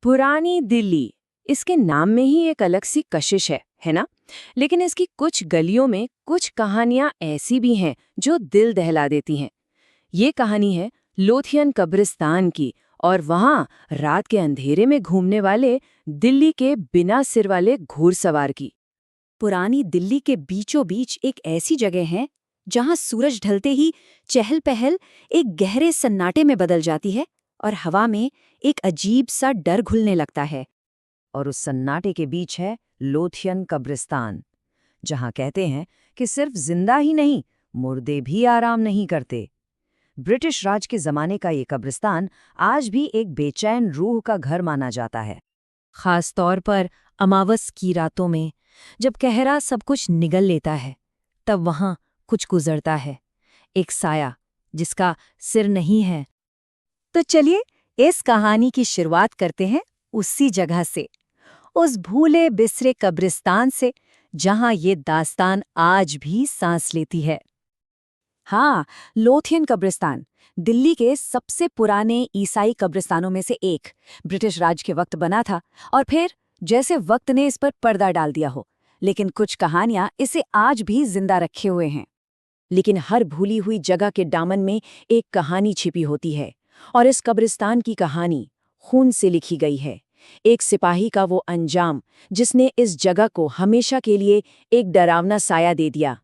पुरानी दिल्ली, इसके नाम में ही एक अलग सी कशिश है ना? लेकिन इसकी कुछ गलियों में कुछ कहानियां ऐसी भी हैं जो दिल दहला देती हैं। ये कहानी है लोथियन कब्रिस्तान की, और वहाँ रात के अंधेरे में घूमने वाले दिल्ली के बिना सिर वाले घुड़सवार की। पुरानी दिल्ली के बीचों बीच एक ऐसी जगह है जहां सूरज ढलते ही चहल पहल एक गहरे सन्नाटे में बदल जाती है और हवा में एक अजीब सा डर घुलने लगता है। और उस सन्नाटे के बीच है लोथियन कब्रिस्तान, जहां कहते हैं कि सिर्फ जिंदा ही नहीं, मुर्दे भी आराम नहीं करते। ब्रिटिश राज के जमाने का ये कब्रिस्तान आज भी एक बेचैन रूह का घर माना जाता है। खास तौर पर अमावस की रातों में, जब कहरा सब कुछ निगल लेता है, तब वहां कुछ गुजरता है, एक साया जिसका सिर नहीं है। तो चलिए इस कहानी की शुरुआत करते हैं उसी जगह से, उस भूले बिसरे कब्रिस्तान से जहां ये दास्तान आज भी सांस लेती है। हाँ, लोथियन कब्रिस्तान दिल्ली के सबसे पुराने ईसाई कब्रिस्तानों में से एक ब्रिटिश राज के वक्त बना था, और फिर जैसे वक्त ने इस पर पर्दा डाल दिया हो, लेकिन कुछ कहानियां इसे आज भी जिंदा रखे हुए हैं। लेकिन हर भूली हुई जगह के दामन में एक कहानी छिपी होती है, और इस कब्रिस्तान की कहानी खून से लिखी गई है। एक सिपाही का वो अंजाम जिसने इस जगह को हमेशा के लिए एक डरावना साया दे दिया।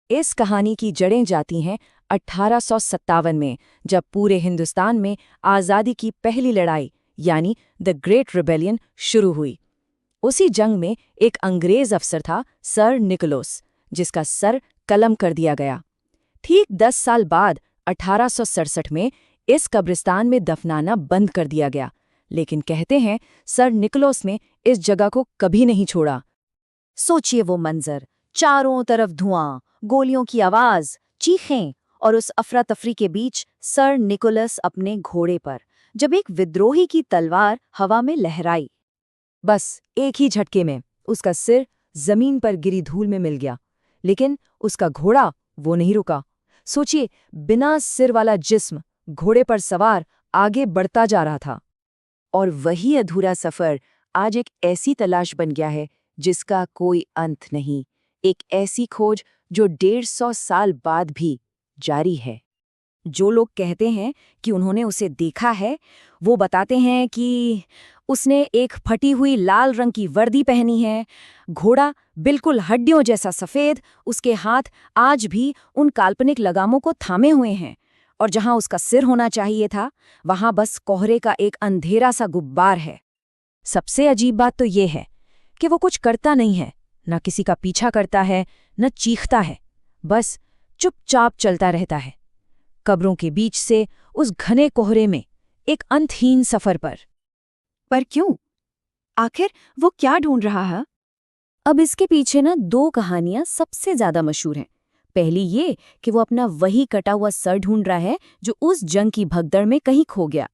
इस कहानी की जड़ें जाती हैं 1857 में, जब पूरे हिंदुस्तान में आज़ादी की पहली लड़ाई यानी द ग्रेट रिबेलियन शुरू हुई। उसी जंग में एक अंग्रेज अफसर था, सर निकोलस, जिसका सर कलम कर दिया गया। ठीक 10 साल बाद 1867 में इस कब्रिस्तान में दफनाना बंद कर दिया गया, लेकिन कहते हैं सर निकोलस ने इस जगह को कभी नहीं छोड़ा। सोचिए वो मंजर, चारों तरफ धुआं, गोलियों की आवाज, चीखें, और उस अफरा तफरी के बीच सर निकोलस अपने घोड़े पर, जब एक विद्रोही की तलवार हवा में लहराई। बस एक ही झटके में उसका सिर जमीन पर गिरी धूल में मिल गया, लेकिन उसका घोड़ा वो नहीं रुका। सोचिए, बिना सिर वाला जिस्म घोड़े पर सवार आगे बढ़ता जा रहा था। और वही अधूरा सफर आज एक ऐसी तलाश बन गया है जिसका कोई अंत नहीं, एक ऐसी खोज जो 150 साल बाद भी जारी है। जो लोग कहते हैं कि उन्होंने उसे देखा है, वो बताते हैं कि उसने एक फटी हुई लाल रंग की वर्दी पहनी है, घोड़ा बिल्कुल हड्डियों जैसा सफेद, उसके हाथ आज भी उन काल्पनिक लगामों को थामे हुए हैं, और जहां उसका सिर होना चाहिए था, वहां बस कोहरे का एक अंधेरा सा गुब्बार है। सबसे अजीब बात तो ये है कि वो कुछ करता नहीं है, न किसी का पीछा करता है, न चीखता है, बस चुपचाप चलता रहता है, कब्रों के बीच से उस घने कोहरे में, एक अंतहीन सफर पर क्यों? आखिर वो क्या ढूंढ रहा है? अब इसके पीछे ना 2 कहानियां सबसे ज्यादा मशहूर हैं। पहली ये कि वो अपना वही कटा हुआ सर ढूंढ रहा है जो उस जंग की भगदड़ में कहीं खो गया,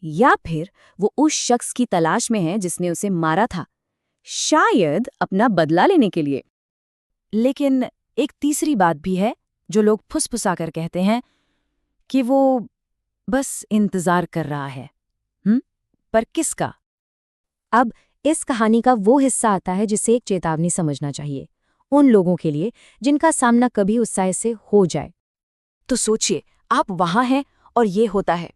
या फिर वो उस शख्स की तलाश में है जिसने उसे मारा था, शायद अपना बदला लेने के लिए। लेकिन एक तीसरी बात भी है जो लोग फुसफुसाकर कहते हैं कि वो बस इंतजार कर रहा है। पर किसका? अब इस कहानी का वो हिस्सा आता है जिसे एक चेतावनी समझना चाहिए, उन लोगों के लिए जिनका सामना कभी उस साय से हो जाए। तो सोचिए, आप वहां हैं और ये होता है।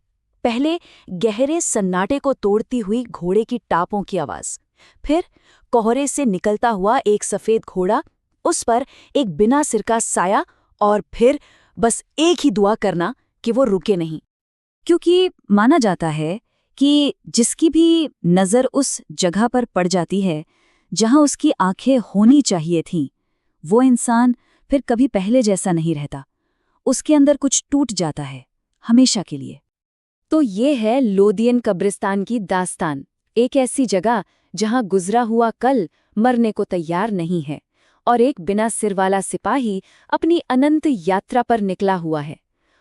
पहले गहरे सन्नाटे को तोड़ती हुई घोड़े की टापों की आवाज, फिर कोहरे से निकलता हुआ एक सफेद घोड़ा, उस पर एक बिना सिर का साया, और फिर बस एक ही दुआ करना कि वो रुके नहीं। क्योंकि माना जाता है कि जिसकी भी नज़र उस जगह पर पड़ जाती है जहां उसकी आंखें होनी चाहिए थीं, वो इंसान फिर कभी पहले जैसा नहीं रहता। उसके अंदर कुछ टूट जाता है, हमेशा के लिए। तो ये है लोथियन कब्रिस्तान की दास्तान, एक ऐसी जगह जहां गुजरा हुआ कल मरने को तैयार नहीं है, और एक बिना सिर वाला सिपाही अपनी अनंत यात्रा पर निकला हुआ है।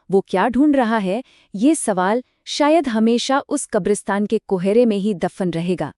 वो क्या ढूंढ रहा है, ये सवाल शायद हमेशा उस कब्रिस्तान के कोहरे में ही दफन रहेगा।